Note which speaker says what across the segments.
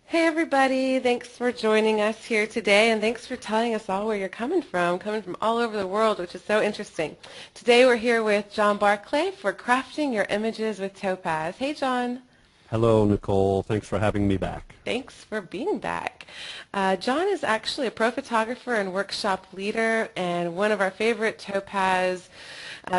Speaker 1: Hey everybody, thanks for joining us here today and thanks for telling us all where you're coming from all over the world, which is so interesting. Today we're here with John Barclay for Crafting Your Images with Topaz. Hey John.
Speaker 2: Hello, Nicole. Thanks for having me back.
Speaker 1: Thanks for being back. John is actually a pro photographer and workshop leader and one of our favorite Topaz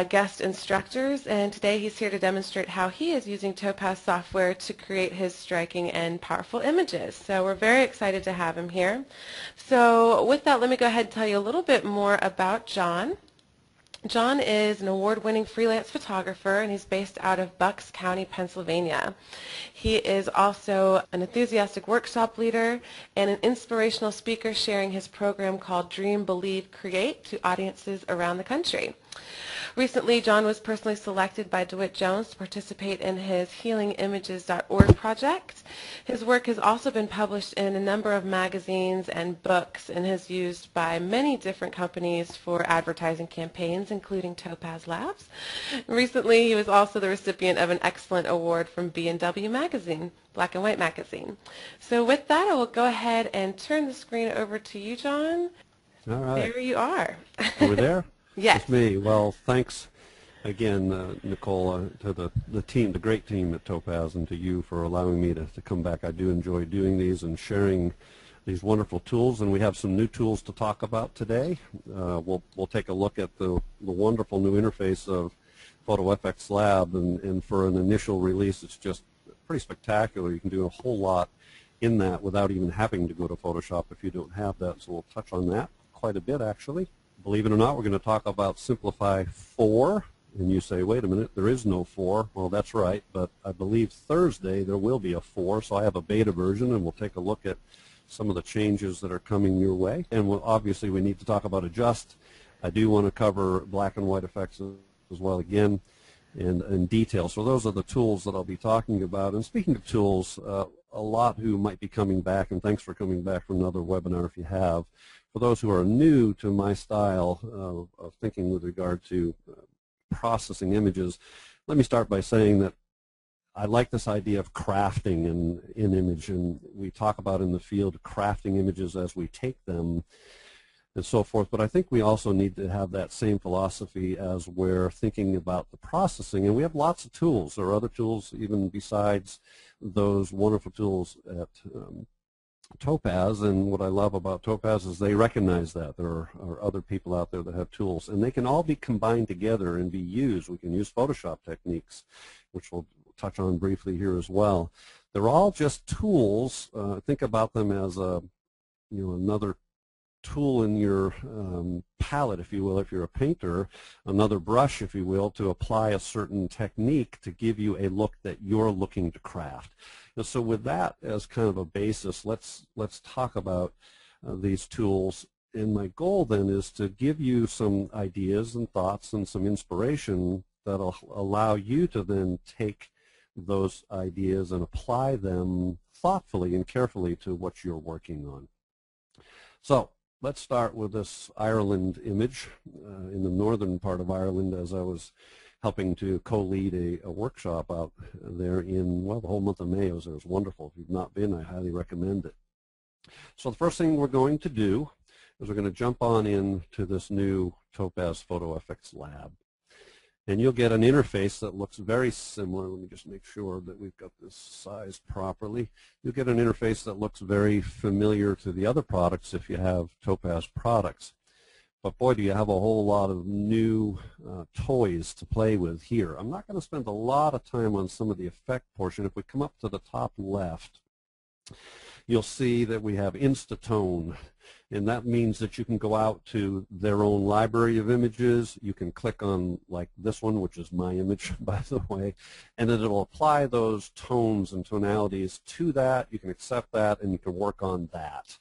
Speaker 1: guest instructors, and today he's here to demonstrate how he is using Topaz software to create his striking and powerful images. So we're very excited to have him here. So with that, let me go ahead and tell you a little bit more about John. John is an award-winning freelance photographer, and he's based out of Bucks County, Pennsylvania. He is also an enthusiastic workshop leader and an inspirational speaker sharing his program called Dream, Believe, Create to audiences around the country. Recently, John was personally selected by DeWitt Jones to participate in his healingimages.org project. His work has also been published in a number of magazines and books and is used by many different companies for advertising campaigns, including Topaz Labs. Recently, he was also the recipient of an excellent award from B&W Magazine, Black and White Magazine. So with that, I will go ahead and turn the screen over to you, John.
Speaker 2: All right.
Speaker 1: There you are.
Speaker 2: Over there?
Speaker 1: Yes.
Speaker 2: It's me. Well, thanks again, Nicole, to the team, the great team at Topaz, and to you for allowing me to come back. I do enjoy doing these and sharing these wonderful tools, and we have some new tools to talk about today. We'll take a look at the wonderful new interface of PhotoFX Lab, and for an initial release, it's just pretty spectacular. You can do a whole lot in that without even having to go to Photoshop if you don't have that, so we'll touch on that quite a bit, actually. Believe it or not, we're going to talk about Simplify 4, and you say, wait a minute, there is no 4. Well, that's right, but I believe Thursday there will be a 4, so I have a beta version, and we'll take a look at some of the changes that are coming your way. And obviously we need to talk about Adjust. I do want to cover black and white effects as well again and in detail. So those are the tools that I'll be talking about. And speaking of tools, a lot who might be coming back, and thanks for coming back for another webinar if you have. For those who are new to my style of thinking with regard to processing images, let me start by saying that I like this idea of crafting in image, and we talk about in the field crafting images as we take them and so forth, but I think we also need to have that same philosophy as we're thinking about the processing, and we have lots of tools. There are other tools even besides those wonderful tools at Topaz, and what I love about Topaz is they recognize that there are other people out there that have tools, and they can all be combined together and be used. We can use Photoshop techniques, which we'll touch on briefly here as well. They're all just tools. Think about them as another tool in your palette, if you will, if you're a painter, another brush, if you will, to apply a certain technique to give you a look that you're looking to craft. And so with that as kind of a basis, let's talk about these tools. And my goal then is to give you some ideas and thoughts and some inspiration that'll allow you to then take those ideas and apply them thoughtfully and carefully to what you're working on. So let's start with this Ireland image in the northern part of Ireland, as I was helping to co-lead a workshop out there in, well, the whole month of May. It was wonderful. If you've not been, I highly recommend it. So the first thing we're going to do is we're going to jump on into this new Topaz PhotoFX Lab. And you'll get an interface that looks very similar. Let me just make sure that we've got this sized properly. You'll get an interface that looks very familiar to the other products if you have Topaz products. But boy, do you have a whole lot of new toys to play with here. I'm not going to spend a lot of time on some of the effect portion. If we come up to the top left, you'll see that we have Instatone. And that means that you can go out to their own library of images. You can click on, like this one, which is my image, by the way, and then it'll apply those tones and tonalities to that. You can accept that, and you can work on that.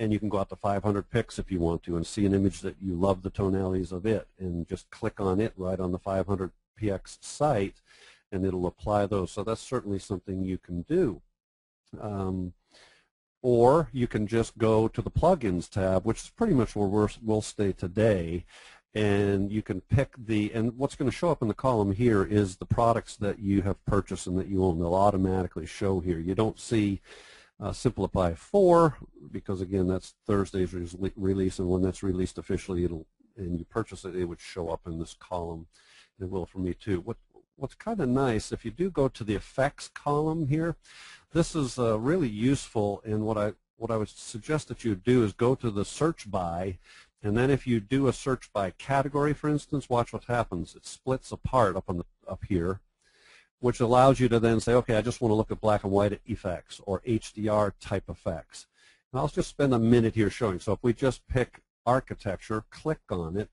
Speaker 2: And you can go out to 500 pics if you want to and see an image that you love the tonalities of it, and just click on it right on the 500 px site, and it'll apply those. So that's certainly something you can do. Or you can just go to the plugins tab, which is pretty much where we'll stay today, and you can pick and what's going to show up in the column here is the products that you have purchased and that you own. They'll automatically show here. You don't see Simplify 4 because, again, that's Thursday's release, and when that's released officially, and you purchase it, it would show up in this column. It will for me too. What's kind of nice, if you do go to the effects column here, this is really useful, and what I would suggest that you do is go to the search by, and then if you do a search by category, for instance, watch what happens. It splits apart up here, which allows you to then say, okay, I just want to look at black and white effects or HDR type effects. And I'll just spend a minute here showing. So if we just pick architecture, click on it,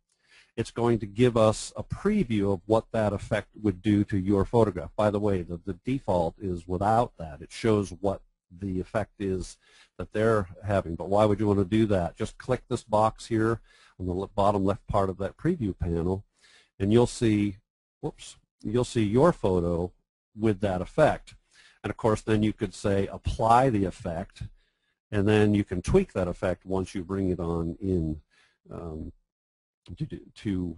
Speaker 2: it's going to give us a preview of what that effect would do to your photograph. By the way, the default is without that. It shows what the effect is that they're having. But why would you want to do that? Just click this box here on the bottom left part of that preview panel, and you'll see, you'll see your photo with that effect. And of course, then you could say apply the effect, and then you can tweak that effect once you bring it on in to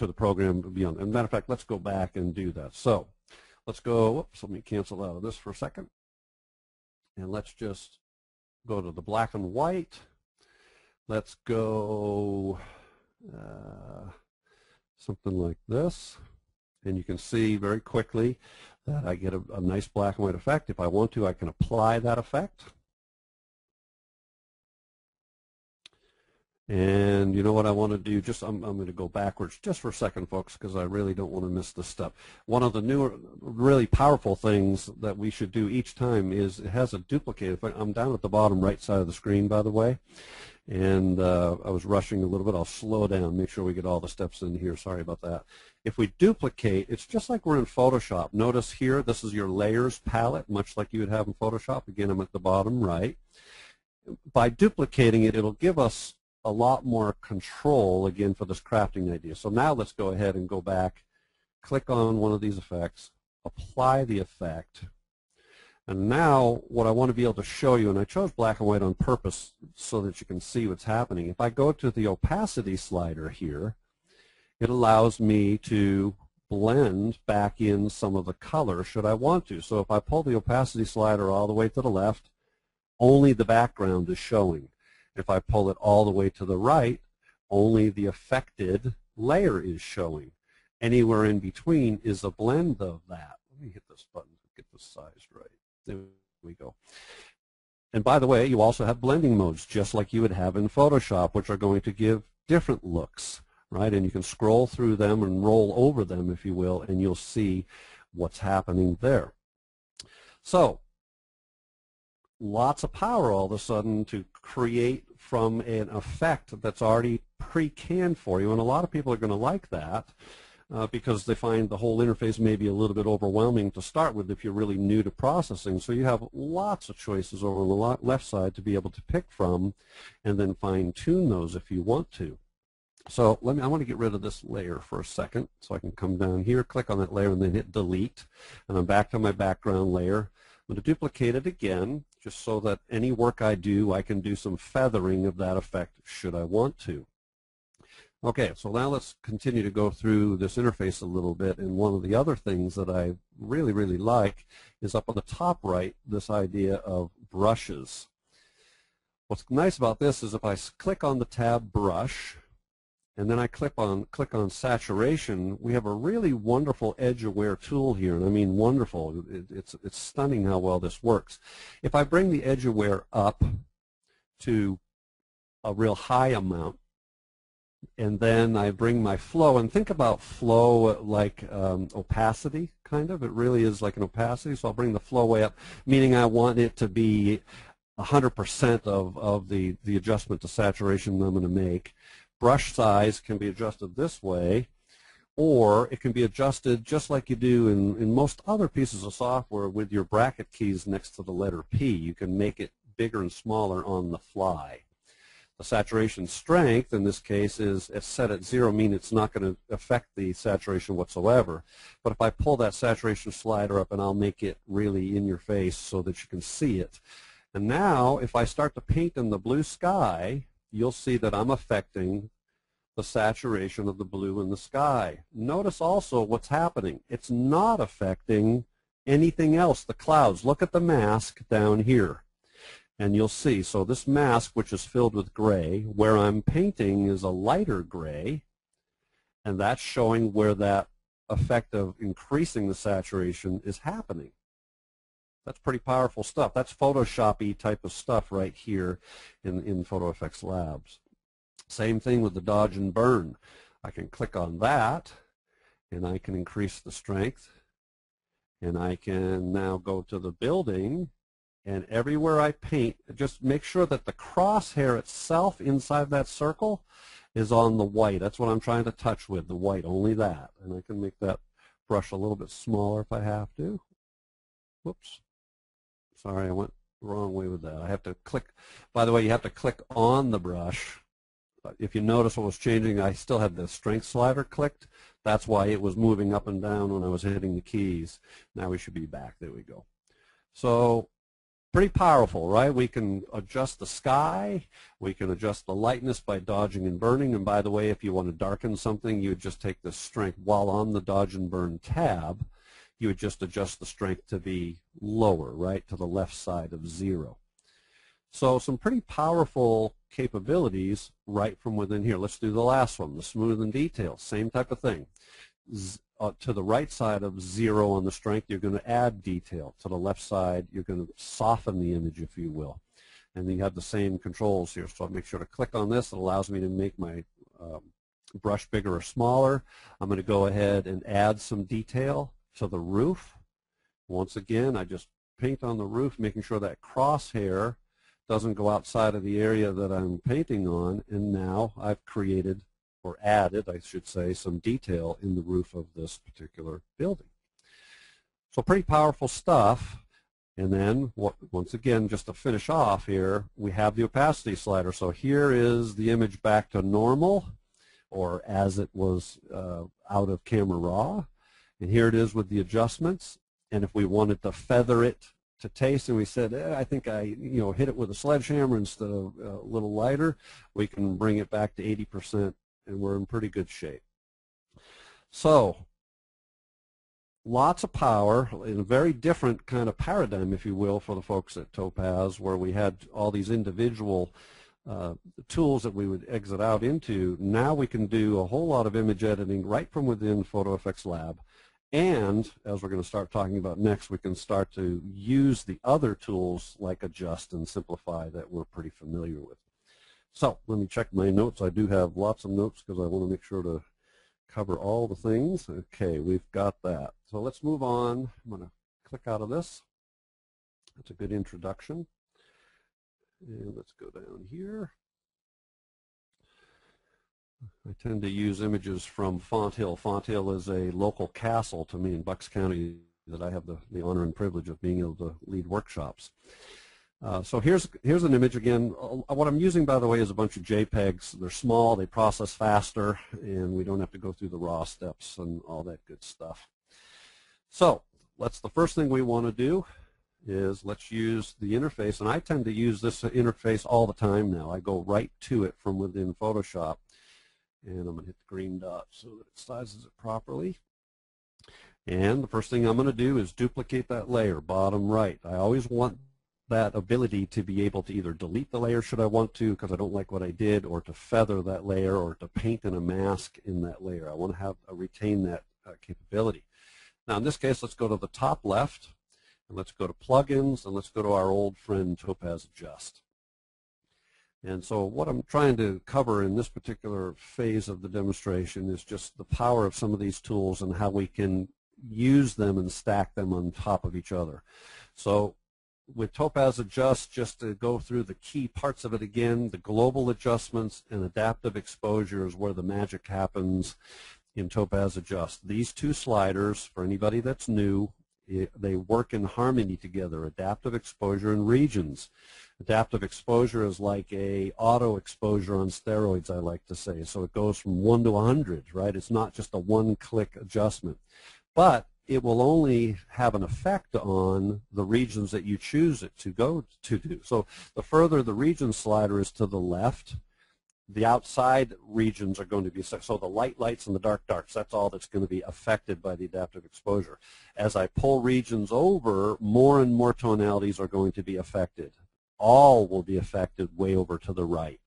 Speaker 2: the program beyond. As a matter of fact, let's go back and do that. So let's go, let me cancel out of this for a second. And let's just go to the black and white. Let's go something like this. And you can see very quickly that I get a nice black and white effect. If I want to, I can apply that effect. And you know what I want to do? I'm going to go backwards just for a second, folks, because I really don't want to miss this step. One of the newer, really powerful things that we should do each time is it has a duplicate. I'm down at the bottom right side of the screen, by the way, and I was rushing a little bit. I'll slow down, make sure we get all the steps in here. Sorry about that. If we duplicate, it's just like we're in Photoshop. Notice here, this is your layers palette, much like you would have in Photoshop. Again, I'm at the bottom right. By duplicating it, it'll give us a lot more control, again, for this crafting idea. So now let's go ahead and go back, click on one of these effects, apply the effect, and now what I want to be able to show you, and I chose black and white on purpose so that you can see what's happening. If I go to the opacity slider here, it allows me to blend back in some of the color should I want to. So if I pull the opacity slider all the way to the left, only the background is showing. If I pull it all the way to the right, only the affected layer is showing. Anywhere in between is a blend of that. Let me hit this button to get this sized right. There we go. And by the way, you also have blending modes, just like you would have in Photoshop, which are going to give different looks, right? And you can scroll through them and roll over them, if you will, and you'll see what's happening there. So, lots of power all of a sudden to create from an effect that's already pre-canned for you, and a lot of people are going to like that because they find the whole interface may be a little bit overwhelming to start with if you're really new to processing. So you have lots of choices over on the left side to be able to pick from and then fine-tune those if you want to. So I want to get rid of this layer for a second, so I can come down here, click on that layer, and then hit delete, and I'm back to my background layer. I'm going to duplicate it again, just so that any work I do, I can do some feathering of that effect should I want to. Okay, so now let's continue to go through this interface a little bit, and one of the other things that I really, really like is up on the top right, this idea of brushes. What's nice about this is if I click on the tab Brush, and then I click on Saturation, we have a really wonderful edge-aware tool here, and I mean wonderful. It's stunning how well this works. If I bring the edge-aware up to a real high amount, and then I bring my flow, and think about flow like opacity, kind of. It really is like an opacity, so I'll bring the flow way up, meaning I want it to be 100% of the adjustment to saturation that I'm going to make. Brush size can be adjusted this way, or it can be adjusted just like you do in most other pieces of software with your bracket keys next to the letter P. You can make it bigger and smaller on the fly. The saturation strength in this case is set at 0, meaning it's not going to affect the saturation whatsoever. But if I pull that saturation slider up, and I'll make it really in your face so that you can see it. And now if I start to paint in the blue sky, you'll see that I'm affecting the saturation of the blue in the sky. Notice also what's happening. It's not affecting anything else, the clouds. Look at the mask down here, and you'll see. So this mask, which is filled with gray, where I'm painting is a lighter gray, and that's showing where that effect of increasing the saturation is happening. That's pretty powerful stuff. That's Photoshop-y type of stuff right here in Photo Effects Labs. Same thing with the dodge and burn. I can click on that, and I can increase the strength, and I can now go to the building, and everywhere I paint, just make sure that the crosshair itself inside that circle is on the white. That's what I'm trying to touch with, the white, only that. And I can make that brush a little bit smaller if I have to. Whoops. Sorry, I went the wrong way with that. I have to click. By the way, you have to click on the brush. If you notice what was changing, I still had the strength slider clicked. That's why it was moving up and down when I was hitting the keys. Now we should be back. There we go. So pretty powerful, right? We can adjust the sky. We can adjust the lightness by dodging and burning. And by the way, if you want to darken something, you would just take the strength. While on the dodge and burn tab, you would just adjust the strength to be lower, right, to the left side of 0. So some pretty powerful capabilities right from within here. Let's do the last one, the smooth and detail. Same type of thing. To the right side of 0 on the strength, you're going to add detail. To the left side, you're going to soften the image, if you will. And then you have the same controls here. So I'll make sure to click on this. It allows me to make my brush bigger or smaller. I'm going to go ahead and add some detail to the roof. Once again, I just paint on the roof, making sure that crosshair doesn't go outside of the area that I'm painting on, and now I've created, or added, I should say, some detail in the roof of this particular building. So pretty powerful stuff. And then, once again, just to finish off here, we have the opacity slider. So here is the image back to normal, or as it was out of camera raw. And here it is with the adjustments. And if we wanted to feather it to taste, and we said, I think I hit it with a sledgehammer instead of a little lighter, we can bring it back to 80%, and we're in pretty good shape. So lots of power in a very different kind of paradigm, if you will, for the folks at Topaz, where we had all these individual tools that we would exit out into. Now we can do a whole lot of image editing right from within Photo Effects Lab. And, as we're going to start talking about next, we can start to use the other tools like Adjust and Simplify that we're pretty familiar with. So let me check my notes. I do have lots of notes because I want to make sure to cover all the things. Okay, we've got that. So let's move on. I'm going to click out of this. That's a good introduction. And let's go down here. I tend to use images from Font Hill. Font Hill is a local castle to me in Bucks County that I have the honor and privilege of being able to lead workshops. So here's an image again. What I'm using, by the way, is a bunch of JPEGs. They're small, they process faster, and we don't have to go through the raw steps and all that good stuff. So the first thing we want to do is let's use the interface, and I tend to use this interface all the time now. I go right to it from within Photoshop. And I'm going to hit the green dot so that it sizes it properly. And the first thing I'm going to do is duplicate that layer, bottom right. I always want that ability to be able to either delete the layer should I want to because I don't like what I did, or to feather that layer, or to paint in a mask in that layer. I want to have retain that capability. Now in this case, let's go to the top left, and let's go to Plugins, and let's go to our old friend Topaz Adjust. And so what I'm trying to cover in this particular phase of the demonstration is just the power of some of these tools and how we can use them and stack them on top of each other. So with Topaz Adjust, just to go through the key parts of it again, the global adjustments and adaptive exposure is where the magic happens in Topaz Adjust. These two sliders, for anybody that's new, they work in harmony together, adaptive exposure and regions. Adaptive exposure is like a auto exposure on steroids, I like to say. So it goes from 1 to 100, right? It's not just a one-click adjustment. But it will only have an effect on the regions that you choose it to go to do. So the further the region slider is to the left, the outside regions are going to be, so the lights and the darks, that's all that's going to be affected by the adaptive exposure. As I pull regions over, more and more tonalities are going to be affected. All will be affected way over to the right.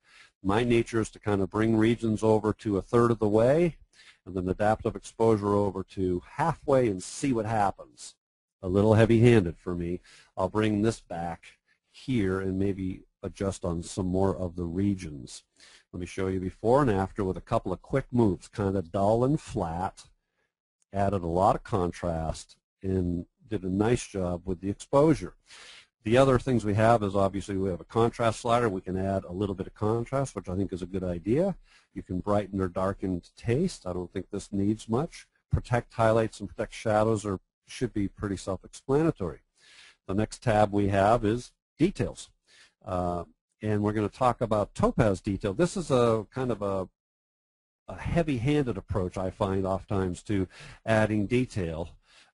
Speaker 2: My nature is to kind of bring regions over to a third of the way, and then adaptive exposure over to halfway and see what happens. A little heavy-handed for me. I'll bring this back here and maybe adjust on some more of the regions. Let me show you before and after with a couple of quick moves, kind of dull and flat, added a lot of contrast, and did a nice job with the exposure. The other things we have is obviously we have a contrast slider. We can add a little bit of contrast, which I think is a good idea. You can brighten or darken to taste. I don't think this needs much. Protect highlights and protect shadows should be pretty self-explanatory. The next tab we have is details. And we're going to talk about Topaz detail. This is a kind of a heavy-handed approach, I find, oftentimes to adding detail.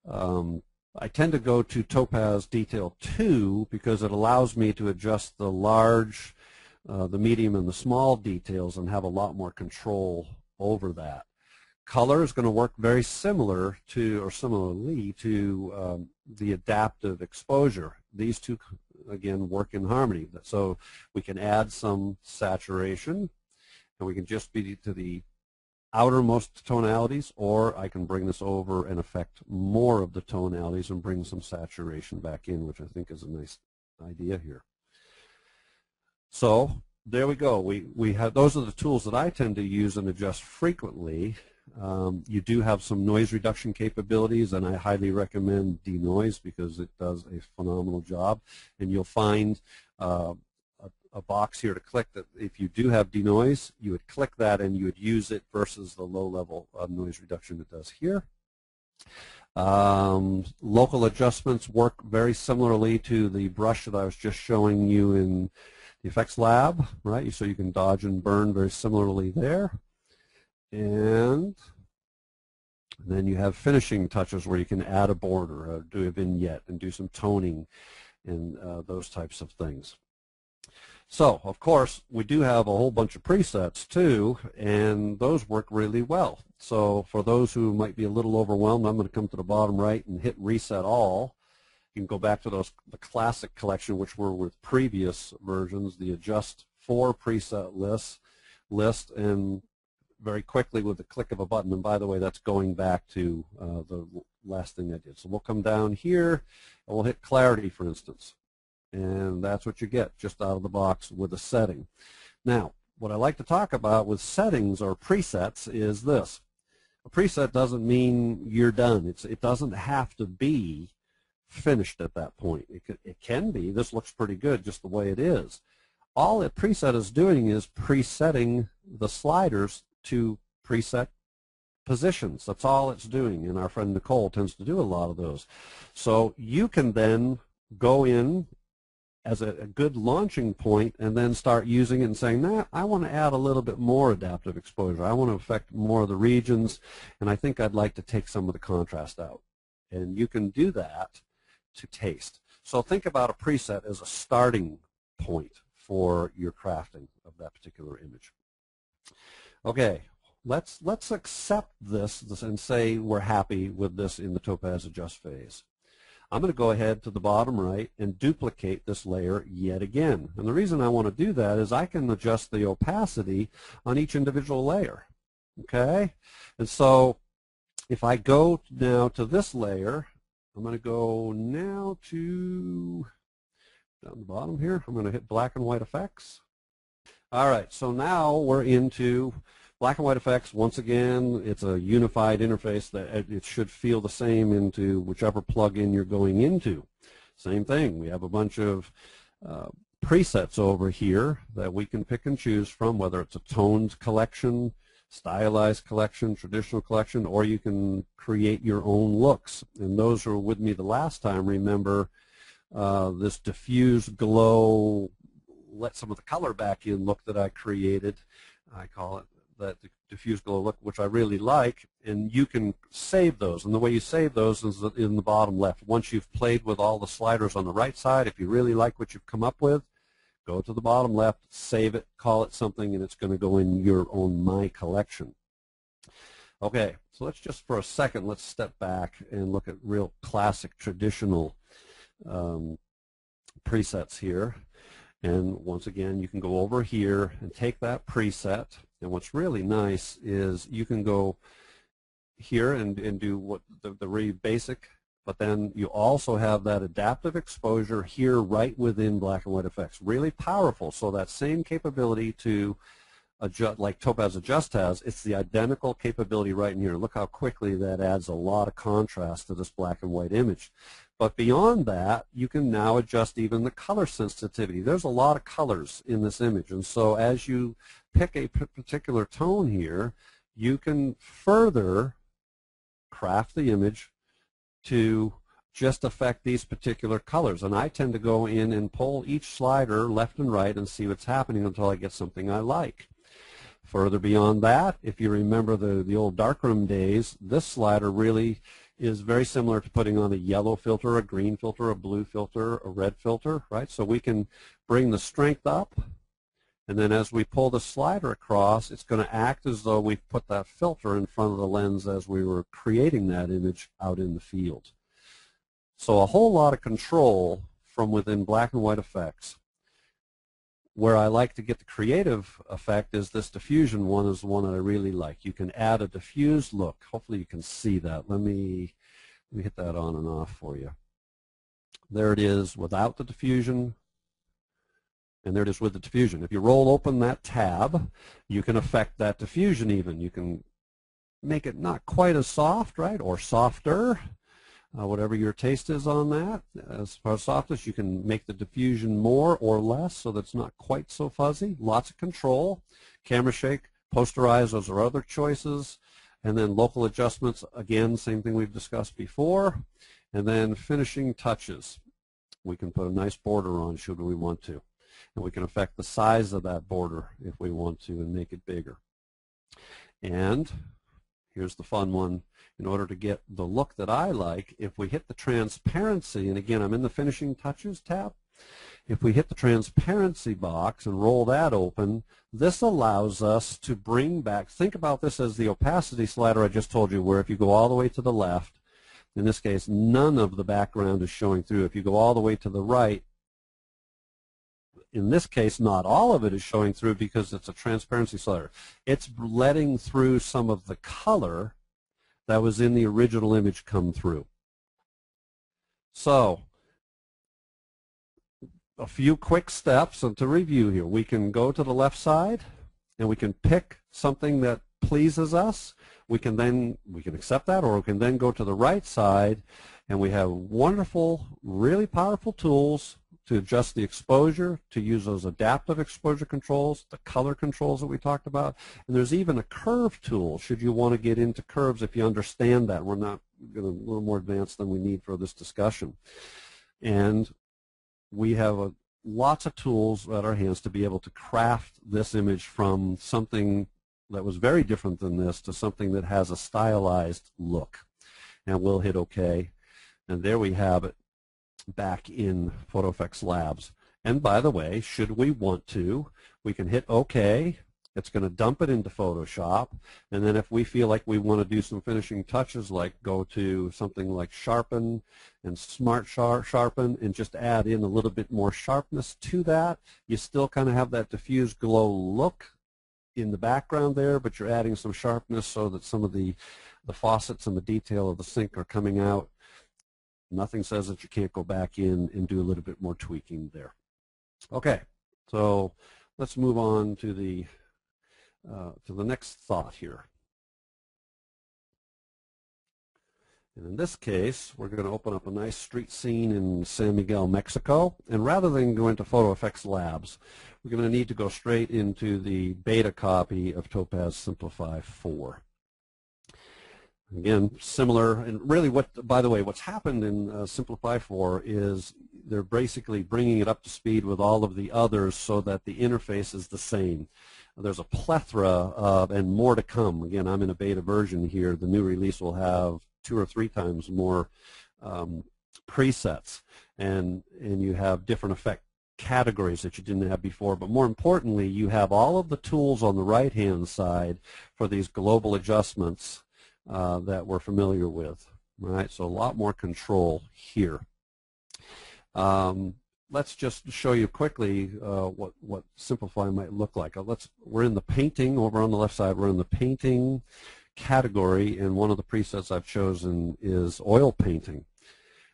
Speaker 2: I tend to go to Topaz Detail 2 because it allows me to adjust the large, the medium, and the small details and have a lot more control over that. Color is going to work very similarly to the adaptive exposure. These two, again, work in harmony. So we can add some saturation, and we can just be to the outermost tonalities, or I can bring this over and affect more of the tonalities and bring some saturation back in, which I think is a nice idea here. So there we go. We have, those are the tools that I tend to use and adjust frequently. You do have some noise reduction capabilities, and I highly recommend denoise because it does a phenomenal job. And you'll find a box here to click that if you do have denoise, you would click that and you would use it versus the low level of noise reduction it does here. Local adjustments work very similarly to the brush that I was just showing you in the effects lab, right? So you can dodge and burn very similarly there. And then you have finishing touches where you can add a border, or do a vignette, and do some toning and those types of things. So, of course, we do have a whole bunch of presets too, and those work really well. So for those who might be a little overwhelmed, I'm going to come to the bottom right and hit Reset All. You can go back to the classic collection, which were with previous versions, the Adjust 4 preset list, and very quickly with the click of a button, and by the way, that's going back to the last thing I did. So we'll come down here, and we'll hit Clarity, for instance. And that's what you get just out of the box with a setting. Now, what I like to talk about with settings or presets is this. A preset doesn't mean you're done. It doesn't have to be finished at that point. It can be. This looks pretty good just the way it is. All a preset is doing is presetting the sliders to preset positions. That's all it's doing, and our friend Nicole tends to do a lot of those. So you can then go in as a good launching point and then start using it and saying, nah, I want to add a little bit more adaptive exposure. I want to affect more of the regions, and I think I'd like to take some of the contrast out. And you can do that to taste. So think about a preset as a starting point for your crafting of that particular image. Okay, let's accept this and say we're happy with this in the Topaz Adjust phase. I'm going to go ahead to the bottom right and duplicate this layer yet again. And the reason I want to do that is I can adjust the opacity on each individual layer. Okay? And so if I go now to this layer, I'm going to go now to down the bottom here. I'm going to hit black and white effects. All right, so now we're into black and white effects. Once again, it's a unified interface that it should feel the same into whichever plugin you're going into. Same thing. We have a bunch of presets over here that we can pick and choose from, whether it's a toned collection, stylized collection, traditional collection, or you can create your own looks. And those who were with me the last time remember this diffuse glow, let some of the color back in look that I created. I call it that diffuse glow look, which I really like, and you can save those. And the way you save those is in the bottom left. Once you've played with all the sliders on the right side, if you really like what you've come up with, Go to the bottom left, save it, call it something, and it's going to go in your own My Collection. Okay, so let's just for a second, let's step back and look at real classic traditional presets here. And once again, you can go over here and take that preset. And what's really nice is you can go here and do what the really basic, but then you also have that adaptive exposure here right within black and white effects. Really powerful. So that same capability to adjust, like Topaz Adjust has, it's the identical capability right in here. Look how quickly that adds a lot of contrast to this black and white image. But beyond that, you can now adjust even the color sensitivity. There's a lot of colors in this image, and so as you pick a particular tone here, you can further craft the image to just affect these particular colors. And I tend to go in and pull each slider left and right and see what's happening until I get something I like. Further beyond that, if you remember the old darkroom days, this slider really is very similar to putting on a yellow filter, a green filter, a blue filter, a red filter, right? So we can bring the strength up, and then as we pull the slider across, it's going to act as though we've put that filter in front of the lens as we were creating that image out in the field. So a whole lot of control from within black and white effects. Where I like to get the creative effect is this diffusion one is the one that I really like. You can add a diffused look. Hopefully you can see that. Let me hit that on and off for you. There it is without the diffusion, and there it is with the diffusion. If you roll open that tab, you can affect that diffusion even. You can make it not quite as soft, right, or softer. Whatever your taste is on that. As far as softness, you can make the diffusion more or less so that it's not quite so fuzzy. Lots of control. Camera shake, posterize, those are other choices. And then local adjustments, again, same thing we've discussed before. And then finishing touches. We can put a nice border on should we want to. And we can affect the size of that border if we want to and make it bigger. And here's the fun one. In order to get the look that I like, if we hit the transparency, and again, I'm in the finishing touches tab, if we hit the transparency box and roll that open, this allows us to bring back, think about this as the opacity slider I just told you, where if you go all the way to the left, in this case, none of the background is showing through. If you go all the way to the right, in this case, not all of it is showing through because it's a transparency slider. It's letting through some of the color that was in the original image come through. So, a few quick steps and to review here. We can go to the left side and we can pick something that pleases us. We can accept that, or we can then go to the right side and we have wonderful, really powerful tools to adjust the exposure, to use those adaptive exposure controls, the color controls that we talked about, and there's even a curve tool should you want to get into curves if you understand that. We're not going to a little more advanced than we need for this discussion. And we have lots of tools at our hands to be able to craft this image from something that was very different than this to something that has a stylized look. And we'll hit OK. And there we have it back in PhotoFX Labs. And by the way, should we want to, we can hit OK. It's going to dump it into Photoshop. And then if we feel like we want to do some finishing touches, like go to something like Sharpen and Smart Sharpen and just add in a little bit more sharpness to that, you still kind of have that diffused glow look in the background there, but you're adding some sharpness so that some of the faucets and the detail of the sink are coming out. Nothing says that you can't go back in and do a little bit more tweaking there. Okay, so let's move on to the next thought here. And in this case, we're going to open up a nice street scene in San Miguel, Mexico. And rather than go into PhotoFX Labs, we're going to need to go straight into the beta copy of Topaz Simplify 4. Again, similar, and really by the way, what's happened in Simplify 4 is they're basically bringing it up to speed with all of the others so that the interface is the same. There's a plethora of, and more to come. Again, I'm in a beta version here. The new release will have 2 or 3 times more presets, and you have different effect categories that you didn't have before, but more importantly, you have all of the tools on the right-hand side for these global adjustments that we're familiar with. Right, so a lot more control here. Let's just show you quickly what Simplify might look like. We're in the painting, over on the left side, we're in the painting category, and one of the presets I've chosen is oil painting.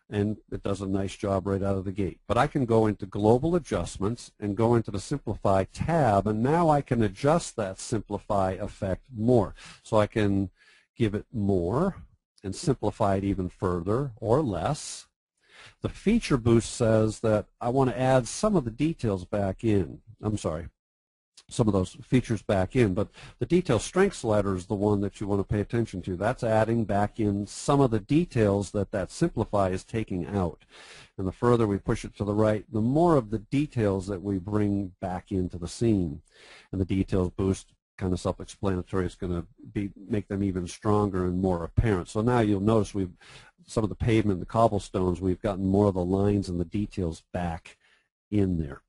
Speaker 2: And it does a nice job right out of the gate. But I can go into Global Adjustments and go into the Simplify tab, and now I can adjust that Simplify effect more. So I can give it more and simplify it even further or less. The feature boost says that I want to add some of the details back in. I'm sorry, some of those features back in, but the detail strength slider is the one that you want to pay attention to. That's adding back in some of the details that Simplify is taking out. And the further we push it to the right, the more of the details that we bring back into the scene. And the details boost, kind of self-explanatory, is going to make them even stronger and more apparent. So now you'll notice some of the pavement, the cobblestones, we've gotten more of the lines and the details back in there.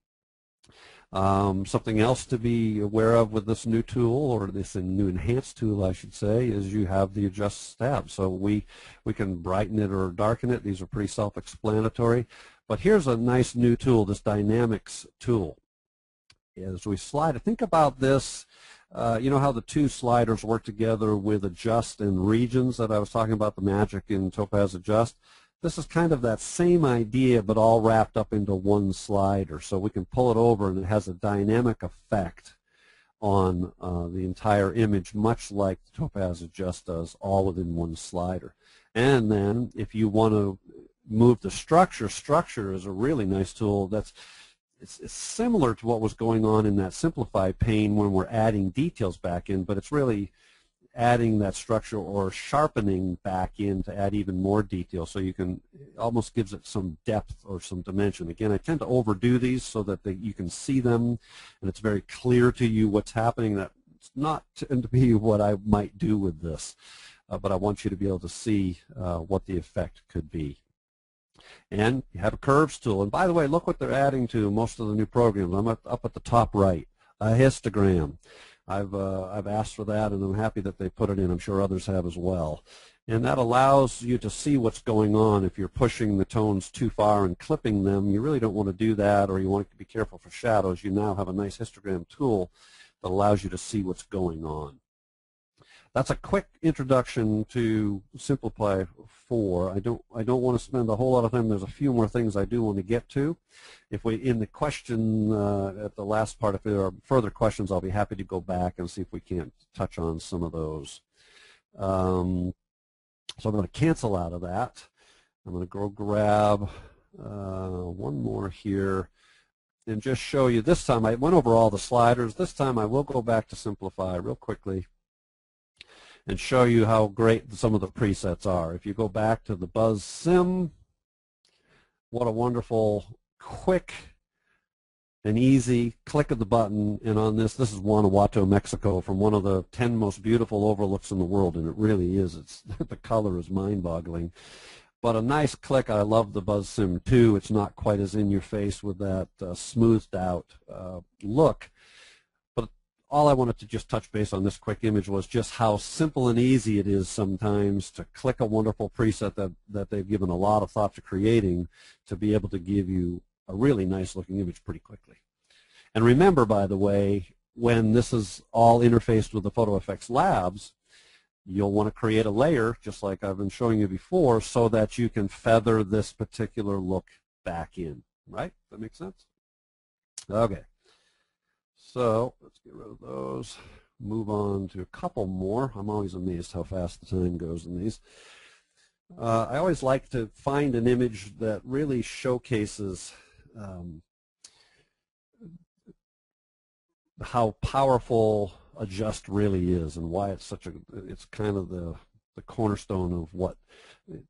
Speaker 2: Something else to be aware of with this new tool, or this new enhanced tool, I should say, is you have the Adjust tab. So we can brighten it or darken it. These are pretty self-explanatory. But here's a nice new tool, this Dynamics tool. As we slide it, think about this. You know how the two sliders work together with Adjust and Regions that I was talking about, the magic in Topaz Adjust? This is kind of that same idea, but all wrapped up into one slider. So we can pull it over, and it has a dynamic effect on the entire image, much like Topaz Adjust does, all within one slider. And then if you want to move the structure is a really nice tool. It's similar to what was going on in that Simplify pane when we're adding details back in, but it's really adding that structure or sharpening back in to add even more detail, so you can, almost gives it some depth or some dimension. Again, I tend to overdo these so that you can see them and it's very clear to you what's happening. That's not tend to be what I might do with this, but I want you to be able to see what the effect could be. And you have a curves tool. And by the way, look what they're adding to most of the new programs. I'm up at the top right, a histogram. I've asked for that, and I'm happy that they put it in. I'm sure others have as well. And that allows you to see what's going on. If you're pushing the tones too far and clipping them, you really don't want to do that, or you want to be careful for shadows. You now have a nice histogram tool that allows you to see what's going on. That's a quick introduction to Simplify 4. I don't want to spend a whole lot of time. There's a few more things I do want to get to. If we, in the question at the last part, if there are further questions, I'll be happy to go back and see if we can't touch on some of those. So I'm going to cancel out of that. I'm going to go grab one more here and just show you. This time I went over all the sliders. This time I will go back to Simplify real quickly and show you how great some of the presets are. If you go back to the Buzz Sim, what a wonderful, quick, and easy click of the button. And on this is Guanajuato, Mexico, from one of the 10 most beautiful overlooks in the world, and it really is. The color is mind-boggling. But a nice click. I love the Buzz Sim 2. It's not quite as in your face with that smoothed out look. All I wanted to just touch base on this quick image was just how simple and easy it is sometimes to click a wonderful preset that they've given a lot of thought to creating to be able to give you a really nice looking image pretty quickly. And remember, by the way, when this is all interfaced with the Photo Effects Labs, you'll want to create a layer, just like I've been showing you before, so that you can feather this particular look back in. Right? That makes sense? Okay. So let's get rid of those, move on to a couple more. I'm always amazed how fast the time goes in these. I always like to find an image that really showcases how powerful Adjust really is and why it's it's kind of the cornerstone of what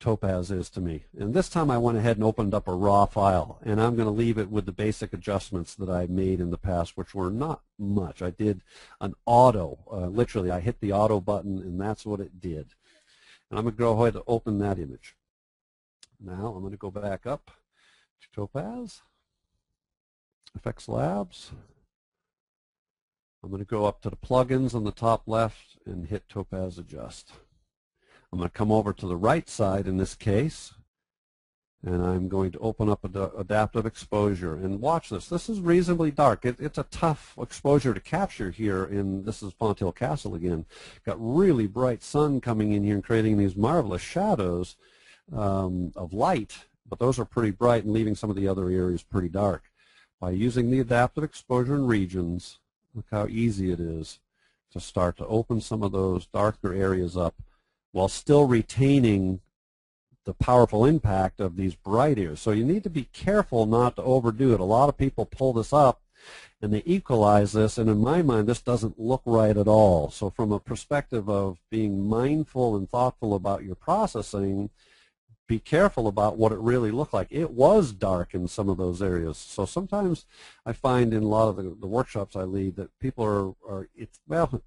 Speaker 2: Topaz is to me. And this time I went ahead and opened up a raw file, and I'm going to leave it with the basic adjustments that I made in the past, which were not much. I did an auto, literally I hit the auto button and that's what it did. And I'm going to go ahead and open that image. Now I'm going to go back up to Topaz. FX Labs. I'm going to go up to the plugins on the top left and hit Topaz Adjust. I'm going to come over to the right side in this case, and I'm going to open up adaptive exposure. And watch this. This is reasonably dark. It's a tough exposure to capture here. This is Fonthill Castle again. Got really bright sun coming in here and creating these marvelous shadows of light, but those are pretty bright and leaving some of the other areas pretty dark. By using the adaptive exposure and regions, look how easy it is to start to open some of those darker areas up while still retaining the powerful impact of these bright areas. So you need to be careful not to overdo it. A lot of people pull this up and they equalize this, and in my mind this doesn't look right at all. So from a perspective of being mindful and thoughtful about your processing, be careful about what it really looked like. It was dark in some of those areas. So sometimes I find in a lot of the workshops I lead that people well,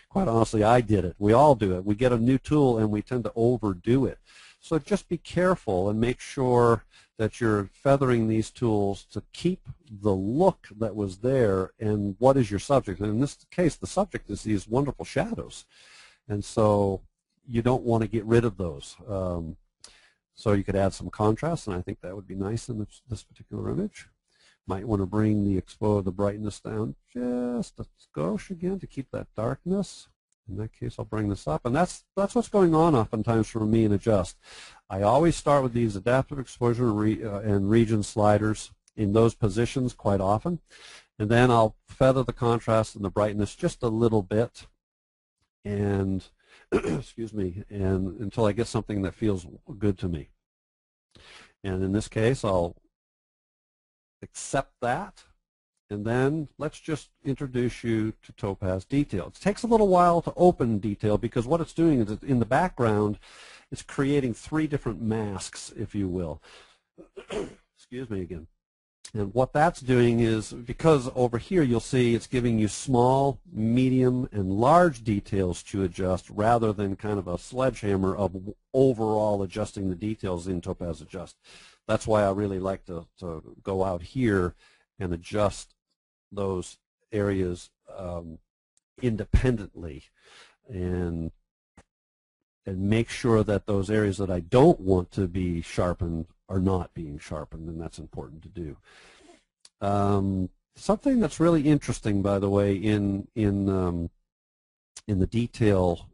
Speaker 2: quite honestly, I did it. We all do it. We get a new tool and we tend to overdo it. So just be careful and make sure that you're feathering these tools to keep the look that was there and what is your subject. And in this case, the subject is these wonderful shadows. And so you don't want to get rid of those. So you could add some contrast, and I think that would be nice in this particular image. Might want to bring the brightness down just a skosh again to keep that darkness. In that case, I'll bring this up, and that's what's going on oftentimes for me in Adjust. I always start with these adaptive exposure and region sliders in those positions quite often, and then I'll feather the contrast and the brightness just a little bit, and excuse me, and until I get something that feels good to me. And in this case, I'll accept that, and then let's just introduce you to Topaz Detail. It takes a little while to open Detail because what it's doing is in the background it's creating three different masks, if you will. Excuse me again. And what that's doing is, because over here you'll see it's giving you small, medium, and large details to adjust rather than kind of a sledgehammer of overall adjusting the details in Topaz Adjust. That's why I really like to go out here and adjust those areas independently and make sure that those areas that I don't want to be sharpened are not being sharpened, and that's important to do. Something that's really interesting, by the way, in the Detail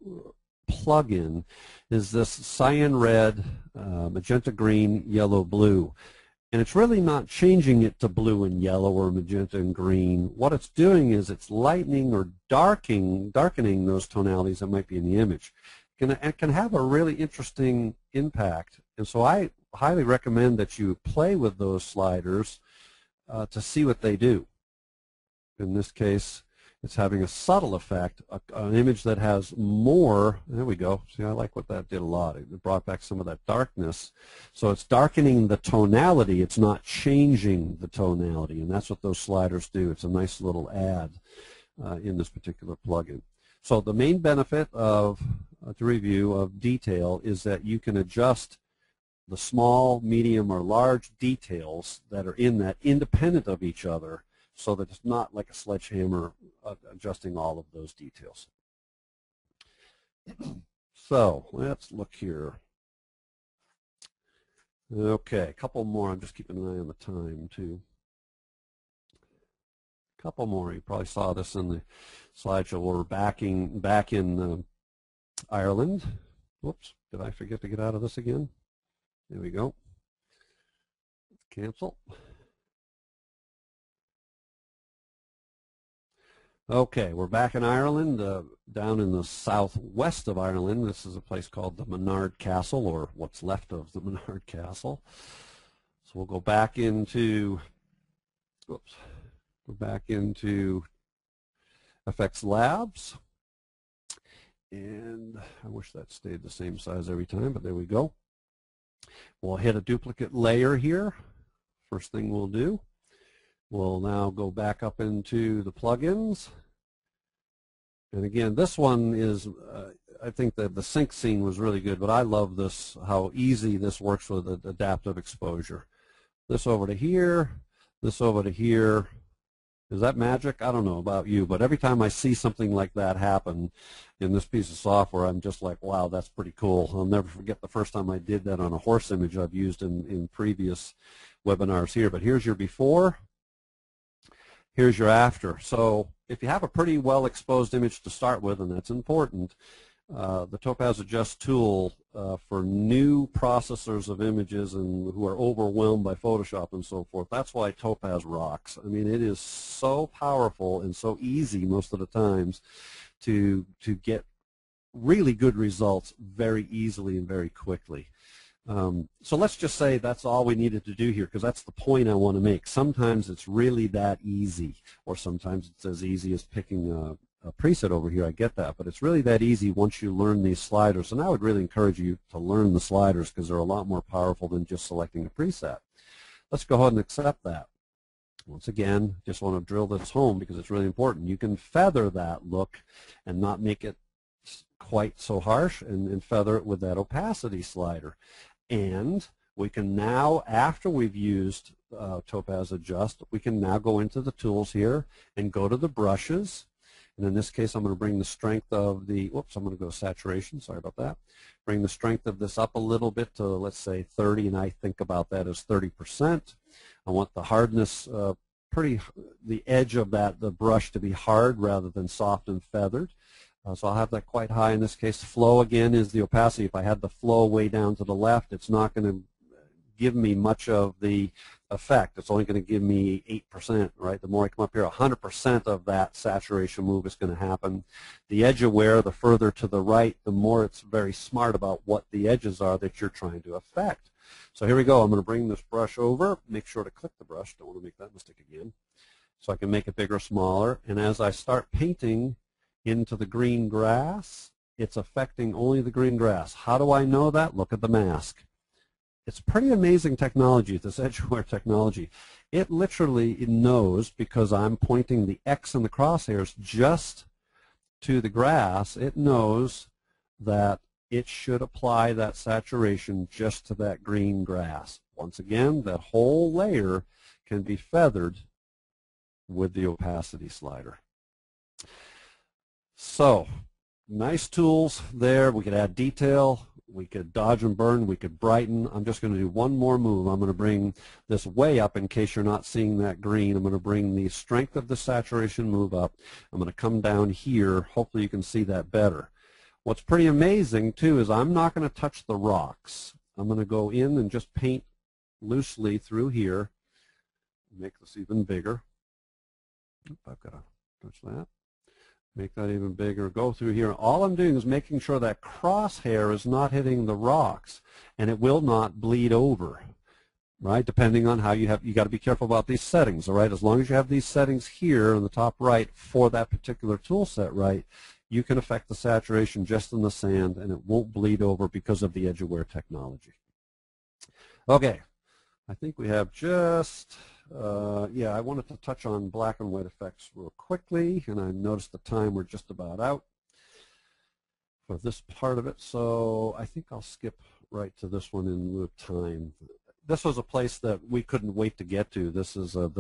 Speaker 2: plugin is this cyan red, magenta green, yellow, blue. And it's really not changing it to blue and yellow or magenta and green. What it's doing is it's lightening or darkening those tonalities that might be in the image. It can have a really interesting impact. And so I highly recommend that you play with those sliders to see what they do. In this case, it's having a subtle effect, an image that has more. There we go. See, I like what that did a lot. It brought back some of that darkness. So it's darkening the tonality. It's not changing the tonality, and that's what those sliders do. It's a nice little add in this particular plugin. So the main benefit of to review of Detail is that you can adjust the small, medium, or large details that are in that independent of each other, so that it's not like a sledgehammer adjusting all of those details. So let's look here. Okay, a couple more. I'm just keeping an eye on the time too. A couple more. You probably saw this in the slideshow. We're back in Ireland. Whoops, did I forget to get out of this again? There we go. Cancel. Okay, we're back in Ireland, down in the southwest of Ireland. This is a place called the Menard Castle, or what's left of the Menard Castle. So we'll go back into, whoops, go back into FX Labs. And I wish that stayed the same size every time, but there we go. We'll hit a duplicate layer here. First thing we'll do. We'll now go back up into the plugins. And again, this one is, I think that the sync scene was really good, but I love this, how easy this works with adaptive exposure. This over to here. this over to here. Is that magic? I don't know about you, but every time I see something like that happen in this piece of software, I'm just like, wow, that's pretty cool. I'll never forget the first time I did that on a horse image I've used in previous webinars here. But here's your before, here's your after. So if you have a pretty well exposed image to start with, and that's important, the Topaz Adjust tool for new processors of images and who are overwhelmed by Photoshop and so forth, that's why Topaz rocks. I mean, it is so powerful and so easy most of the times to get really good results very easily and very quickly. So let's just say that's all we needed to do here, because that's the point I want to make. Sometimes it's really that easy, or sometimes it's as easy as picking a preset over here. I get that, but it's really that easy once you learn these sliders. And I would really encourage you to learn the sliders, because they're a lot more powerful than just selecting a preset. Let's go ahead and accept that. Once again, just want to drill this home because it's really important. You can feather that look and not make it quite so harsh, and feather it with that opacity slider. And we can now, after we've used Topaz Adjust, we can now go into the tools here and go to the brushes. And in this case, I'm going to bring the strength of the, whoops, I'm going to go saturation, sorry about that. Bring the strength of this up a little bit to, let's say, 30, and I think about that as 30%. I want the hardness, the edge of the brush to be hard rather than soft and feathered. So I'll have that quite high in this case. Flow, again, is the opacity. If I had the flow way down to the left, it's not going to give me much of the effect. It's only going to give me 8%, right? The more I come up here, 100% of that saturation move is going to happen. The edge aware, the further to the right, the more it's very smart about what the edges are that you're trying to affect. So here we go. I'm going to bring this brush over. Make sure to click the brush. Don't want to make that mistake again. So I can make it bigger or smaller. And as I start painting into the green grass, it's affecting only the green grass. How do I know that? Look at the mask. It's pretty amazing technology, this edgeware technology. It literally knows, because I'm pointing the X and the crosshairs just to the grass, it knows that it should apply that saturation just to that green grass. Once again, that whole layer can be feathered with the opacity slider. So, nice tools there. We could add detail, we could dodge and burn, we could brighten. I'm just going to do one more move. I'm going to bring this way up in case you're not seeing that green. I'm going to bring the strength of the saturation move up. I'm going to come down here. Hopefully you can see that better. What's pretty amazing too is I'm not going to touch the rocks. I'm going to go in and just paint loosely through here. Make this even bigger. Oop, I've got to touch that. Make that even bigger. Go through here. All I'm doing is making sure that crosshair is not hitting the rocks, and it will not bleed over, right? Depending on how you got to be careful about these settings, all right? As long as you have these settings here in the top right for that particular tool set right, you can affect the saturation just in the sand, and it won't bleed over because of the edge-aware technology. Okay, I think we have just... yeah, I wanted to touch on black and white effects real quickly, and I noticed the time we're just about out for this part of it, so I think I'll skip right to this one in lieu of time. This was a place that we couldn't wait to get to. This is a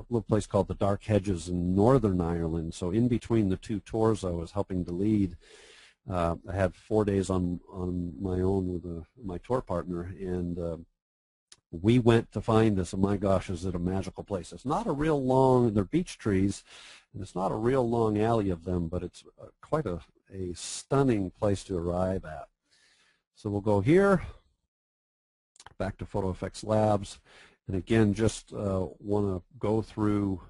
Speaker 2: little place called the Dark Hedges in Northern Ireland, so in between the two tours I was helping to lead, I had 4 days on my own with my tour partner, and we went to find this, and my gosh, is it a magical place. It's not a real long, they're beech trees, and it's not a real long alley of them, but it's quite a stunning place to arrive at. So we'll go here, back to Photo Effects Labs, and again, just want to go through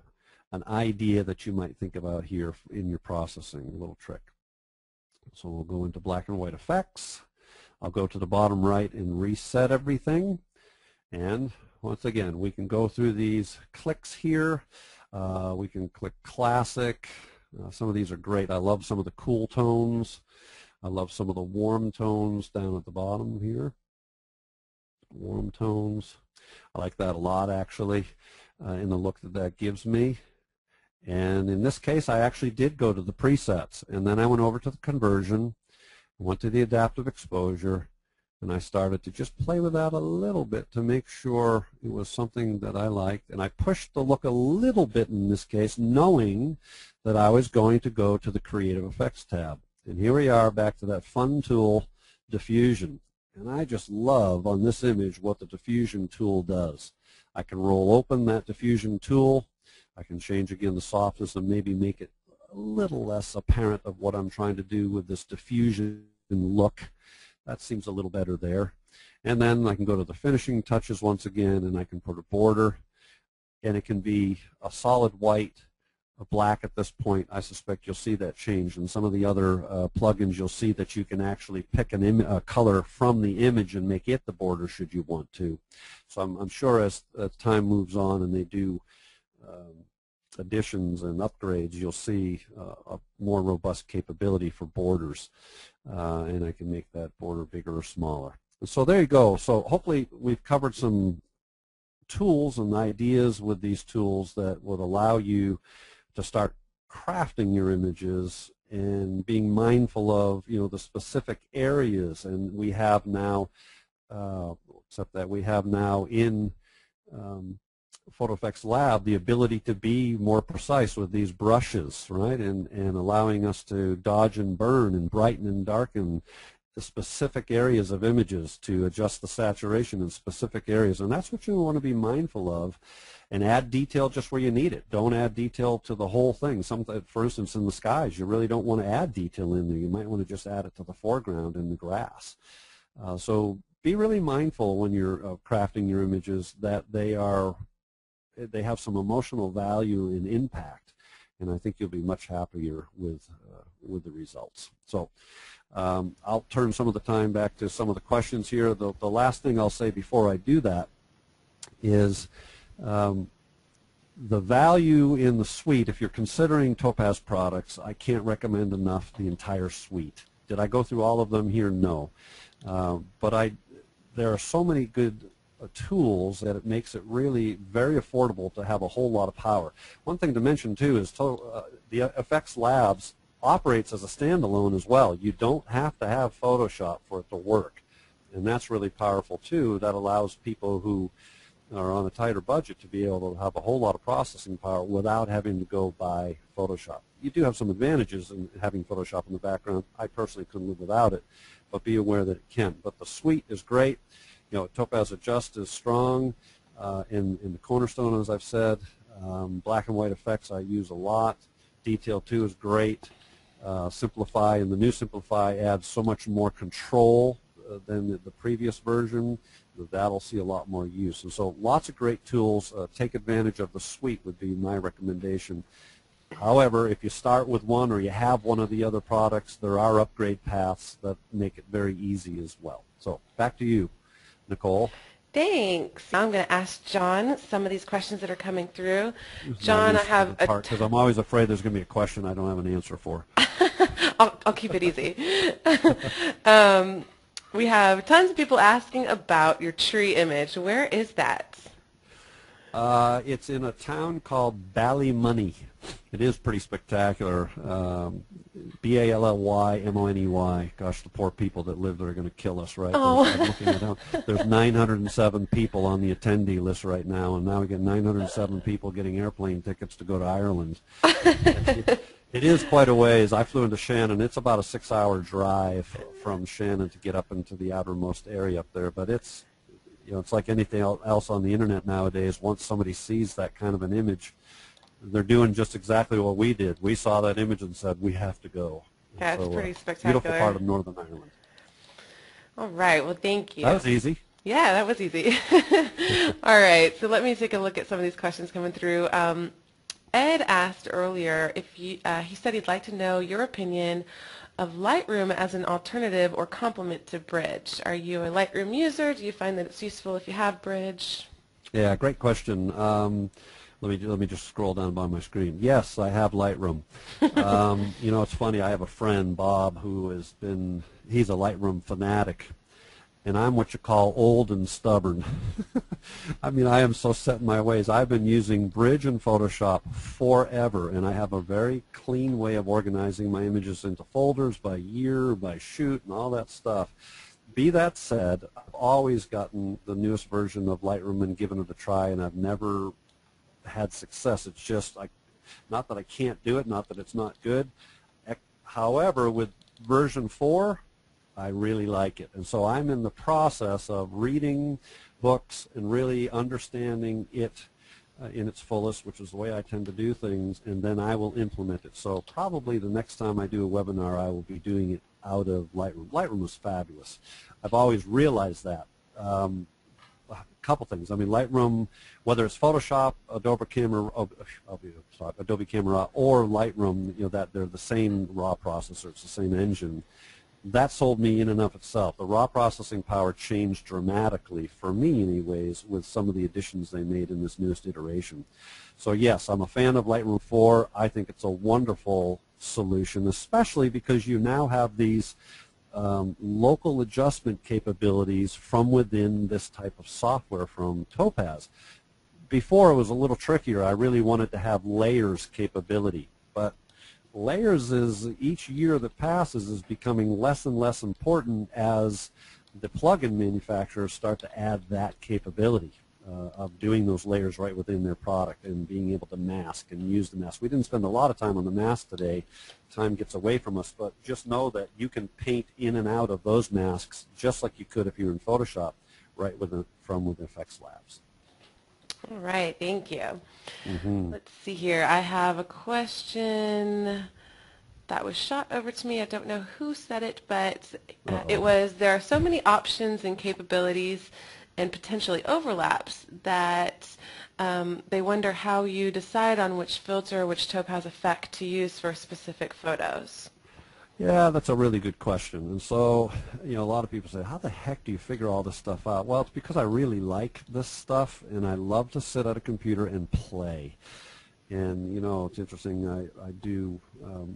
Speaker 2: an idea that you might think about here in your processing, a little trick. So we'll go into black and white effects. I'll go to the bottom right and reset everything. And once again, we can go through these clicks here. We can click classic. Some of these are great. I love some of the cool tones. I love some of the warm tones down at the bottom here. Warm tones. I like that a lot, actually, in the look that gives me. And in this case, I actually did go to the presets. And then I went over to the conversion, went to the adaptive exposure, And I started to just play with that a little bit to make sure it was something that I liked. And I pushed the look a little bit in this case, knowing that I was going to go to the Creative Effects tab. And here we are back to that fun tool, Diffusion. And I just love on this image what the Diffusion tool does. I can roll open that Diffusion tool. I can change again the softness and maybe make it a little less apparent of what I'm trying to do with this Diffusion look. That seems a little better there. And then I can go to the finishing touches once again, and I can put a border. And it can be a solid white, a black at this point. I suspect you'll see that change. In some of the other plugins, you'll see that you can actually pick a color from the image and make it the border should you want to. So I'm sure as time moves on and they do additions and upgrades, you'll see a more robust capability for borders, and I can make that border bigger or smaller. And so there you go. So hopefully we've covered some tools and ideas with these tools that would allow you to start crafting your images and being mindful of, you know, the specific areas. And we have now, except that we have now in Photo Effects Lab the ability to be more precise with these brushes, right, and allowing us to dodge and burn and brighten and darken the specific areas of images, to adjust the saturation in specific areas. And that's what you want to be mindful of, and add detail just where you need it. Don't add detail to the whole thing. For instance, in the skies, you really don't want to add detail in there. You might want to just add it to the foreground in the grass. So be really mindful when you're crafting your images that they have some emotional value and impact, and I think you'll be much happier with the results. So I'll turn some of the time back to some of the questions here. The last thing I'll say before I do that is the value in the suite. If you're considering Topaz products, I can't recommend enough the entire suite. Did I go through all of them here? No. But there are so many good tools that it makes it really very affordable to have a whole lot of power. One thing to mention too is the FX Labs operates as a standalone as well. You don't have to have Photoshop for it to work, and that's really powerful too. That allows people who are on a tighter budget to be able to have a whole lot of processing power without having to go buy Photoshop. You do have some advantages in having Photoshop in the background. I personally couldn't live without it, but be aware that it can. But the suite is great. You know, Topaz Adjust is strong in the cornerstone, as I've said. Black and white effects I use a lot. Detail 2 is great. Simplify, and the new Simplify adds so much more control than the previous version. That'll see a lot more use. And so lots of great tools. Take advantage of the suite would be my recommendation. However, if you start with one or you have one of the other products, there are upgrade paths that make it very easy as well. So back to you, Nicole.
Speaker 1: Thanks. Now I'm going to ask John some of these questions that are coming through. John, I have a
Speaker 2: because I'm always afraid there's going to be a question I don't have an answer for.
Speaker 1: I'll keep it easy. We have tons of people asking about your tree image. Where is that?
Speaker 2: It's in a town called Ballymoney. It is pretty spectacular. B-A-L-L-Y-M-O-N-E-Y. Gosh, the poor people that live there are going to kill us, right?
Speaker 1: Oh.
Speaker 2: I'm looking at there's 907 people on the attendee list right now, and now we get 907 people getting airplane tickets to go to Ireland. It is quite a ways. I flew into Shannon. It's about a 6-hour drive from Shannon to get up into the outermost area up there, but it's, you know, it's like anything else on the internet nowadays. Once somebody sees that kind of an image, they're doing just exactly what we did. We saw that image and said, we have to go.
Speaker 1: Yeah, it's pretty spectacular.
Speaker 2: Beautiful part of Northern Ireland.
Speaker 1: All right. Well, thank you.
Speaker 2: That was easy.
Speaker 1: Yeah, that was easy. All right. So let me take a look at some of these questions coming through. Ed asked earlier if he said he'd like to know your opinion of Lightroom as an alternative or complement to Bridge. Are you a Lightroom user? Do you find that it's useful if you have Bridge?
Speaker 2: Yeah, great question. Let me just scroll down by my screen. Yes, I have Lightroom. You know, it's funny. I have a friend, Bob, he's a Lightroom fanatic, and I'm what you call old and stubborn. I mean, I am so set in my ways. I've been using Bridge and Photoshop forever, and I have a very clean way of organizing my images into folders by year, by shoot, and all that stuff. be that said, I've always gotten the newest version of Lightroom and given it a try, and I've never had success. It's just not that I can't do it, not that it's not good. However, with version 4, I really like it. And so I'm in the process of reading books and really understanding it in its fullest, which is the way I tend to do things, and then I will implement it. So probably the next time I do a webinar, I will be doing it out of Lightroom. Lightroom is fabulous. I've always realized that. A couple things. I mean, Lightroom, whether it's Photoshop, Adobe Camera, or Lightroom, that they're the same raw processor. It's the same engine. That sold me in and of itself. The raw processing power changed dramatically, for me anyways, with some of the additions they made in this newest iteration. So yes, I'm a fan of Lightroom 4. I think it's a wonderful solution, especially because you now have these local adjustment capabilities from within this type of software from Topaz. Before it was a little trickier. I really wanted to have layers capability, but layers is, each year that passes, is becoming less and less important as the plugin manufacturers start to add that capability of doing those layers right within their product and being able to mask and use the mask. We didn't spend a lot of time on the mask today. Time gets away from us, but just know that you can paint in and out of those masks just like you could if you were in Photoshop right from within Effects Labs.
Speaker 1: All right, thank you. Let's see here. I have a question that was shot over to me. I don't know who said it, but it was, there are so many options and capabilities and potentially overlaps that they wonder how you decide on which filter or which Topaz effect to use for specific photos.
Speaker 2: Yeah, that's a really good question. And so, a lot of people say, how the heck do you figure all this stuff out? Well, it's because I really like this stuff, and I love to sit at a computer and play. And, it's interesting, I do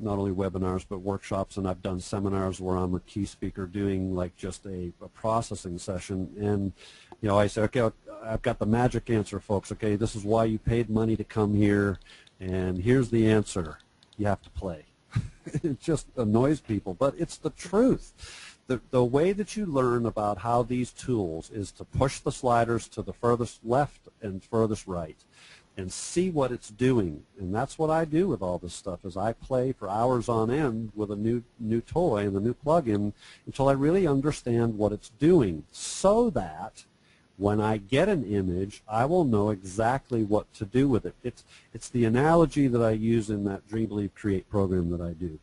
Speaker 2: not only webinars but workshops, and I've done seminars where I'm a key speaker doing like just a processing session. And, I say, okay, I've got the magic answer, folks. Okay, this is why you paid money to come here, and here's the answer. You have to play. It just annoys people, but it's the truth. The way that you learn about how these tools is to push the sliders to the furthest left and furthest right and see what it's doing. And that's what I do with all this stuff, is I play for hours on end with a new toy and the new plugin until I really understand what it's doing, so that when I get an image, I will know exactly what to do with it. It's the analogy that I use in that Dream, Believe, Create program that I do.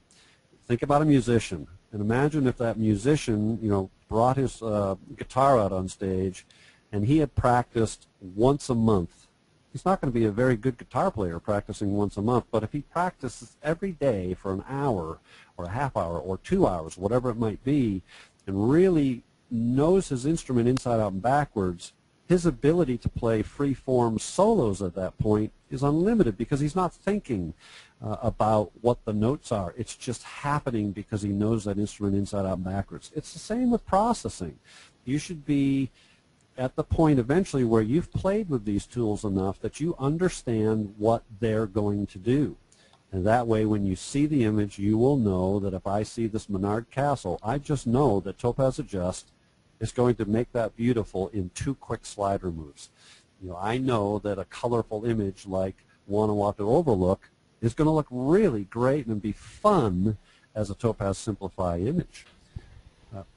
Speaker 2: Think about a musician, and imagine if that musician, brought his guitar out on stage, and he had practiced once a month. He's not going to be a very good guitar player practicing once a month, but if he practices every day for an hour or a half hour or 2 hours, whatever it might be, and really knows his instrument inside out and backwards, his ability to play free-form solos at that point is unlimited, because he's not thinking about what the notes are. It's just happening because he knows that instrument inside out and backwards. It's the same with processing. You should be at the point eventually where you've played with these tools enough that you understand what they're going to do. And that way, when you see the image, you will know that if I see this Menard Castle, I just know that Topaz Adjust is going to make that beautiful in 2 quick slider moves. I know that a colorful image like Wanawatu Overlook is going to look really great and be fun as a Topaz Simplify image.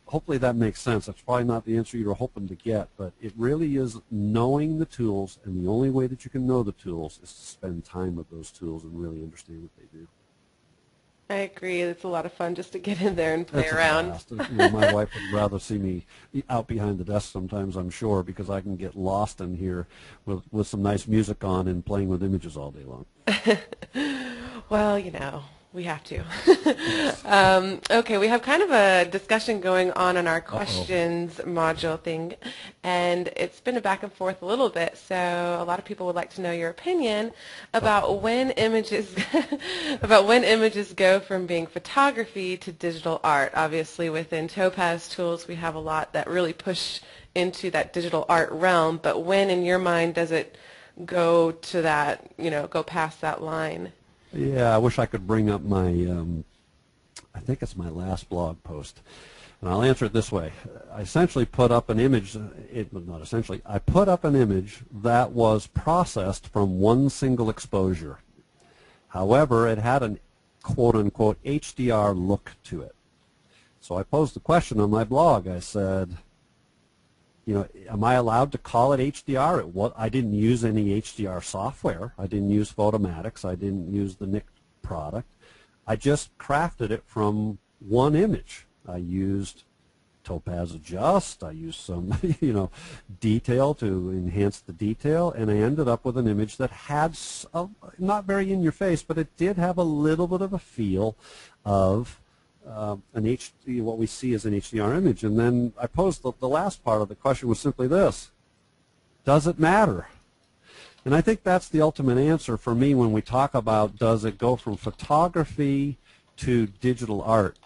Speaker 2: Hopefully that makes sense. That's probably not the answer you were hoping to get, but it really is knowing the tools, and the only way that you can know the tools is to spend time with those tools and really understand what they do.
Speaker 1: I agree. It's a lot of fun just to get in there and play
Speaker 2: That's
Speaker 1: around.
Speaker 2: My wife would rather see me out behind the desk sometimes, I'm sure, because I can get lost in here with some nice music on and playing with images all day long.
Speaker 1: Well, we have to. Okay, we have kind of a discussion going on in our questions module thing, and it's been a back and forth a little bit, so a lot of people would like to know your opinion about when images go from being photography to digital art. Obviously, within Topaz tools, we have a lot that really push into that digital art realm, but when, in your mind, does it go to that, go past that line?
Speaker 2: Yeah, I wish I could bring up my, I think it's my last blog post. And I'll answer it this way. I essentially put up an image, not essentially, I put up an image that was processed from one single exposure. However, it had an quote-unquote HDR look to it. So I posed the question on my blog. I said, you know, am I allowed to call it HDR? I didn't use any HDR software. I didn't use Photomatics. I didn't use the Nik product. I just crafted it from one image. I used Topaz Adjust. I used some, you know, detail to enhance the detail, and I ended up with an image that had not very in your face, but it did have a little bit of a feel of what we see as an HDR image. And then I posed the last part of the question was simply this: does it matter? And I think that's the ultimate answer for me when we talk about does it go from photography to digital art.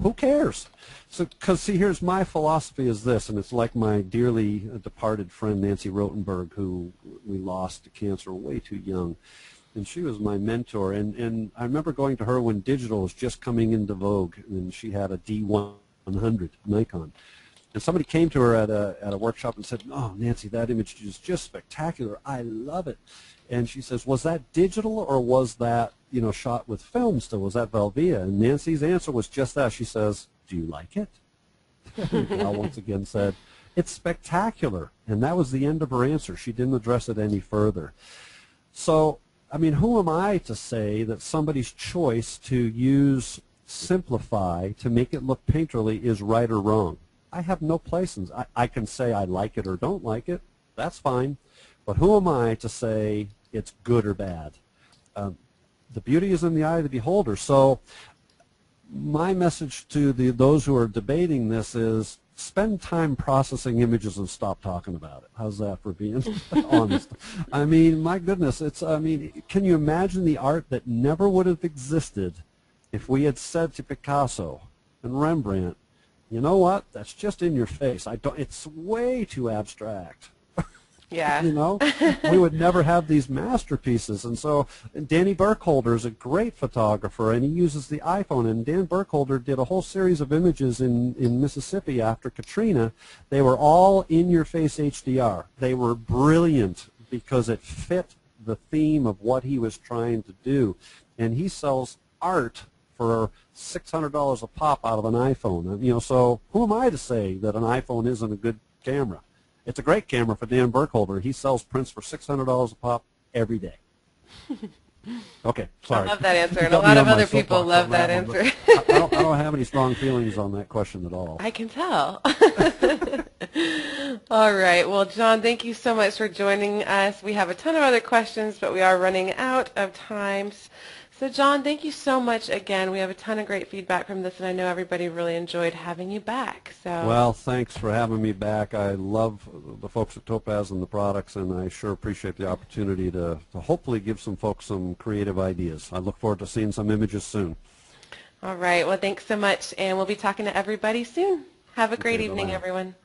Speaker 2: Who cares? So, because see, here's my philosophy is this, and it's like my dearly departed friend Nancy Rotenberg, who we lost to cancer way too young. And she was my mentor, and I remember going to her when digital was just coming into vogue, and she had a D100 Nikon. And somebody came to her at a workshop and said, "Oh, Nancy, that image is just spectacular. I love it." And she says, "Was that digital or was that, you know, shot with film still? Was that Velvia?" And Nancy's answer was just that. She says, "Do you like it?" And the gal once again said, "It's spectacular." And that was the end of her answer. She didn't address it any further. So, I mean, who am I to say that somebody's choice to use Simplify to make it look painterly is right or wrong? I have no place in it. I can say I like it or don't like it. That's fine. But who am I to say it's good or bad? The beauty is in the eye of the beholder. So my message to those who are debating this is spend time processing images and stop talking about it. How's that for being honest? I mean, my goodness, I mean, can you imagine the art that never would have existed if we had said to Picasso and Rembrandt, you know what, that's just in your face. It's way too abstract.
Speaker 1: Yeah.
Speaker 2: You know, we would never have these masterpieces. And so Danny Burkholder is a great photographer, and he uses the iPhone. And Dan Burkholder did a whole series of images in Mississippi after Katrina. They were all in-your-face HDR. They were brilliant because it fit the theme of what he was trying to do. And he sells art for $600 a pop out of an iPhone. And, you know, so who am I to say that an iPhone isn't a good camera? It's a great camera for Dan Burkholder. He sells prints for $600 a pop every day. Okay, sorry.
Speaker 1: I love that answer, and a lot of other people love that answer.
Speaker 2: I don't have any strong feelings on that question at all.
Speaker 1: I can tell. All right. Well, John, thank you so much for joining us. We have a ton of other questions, but we are running out of time. So, John, thank you so much again. We have a ton of great feedback from this, and I know everybody really enjoyed having you back. So.
Speaker 2: Well, thanks for having me back. I love the folks at Topaz and the products, and I sure appreciate the opportunity to hopefully give some folks some creative ideas. I look forward to seeing some images soon.
Speaker 1: All right. Well, thanks so much, and we'll be talking to everybody soon. Have a great evening, everyone.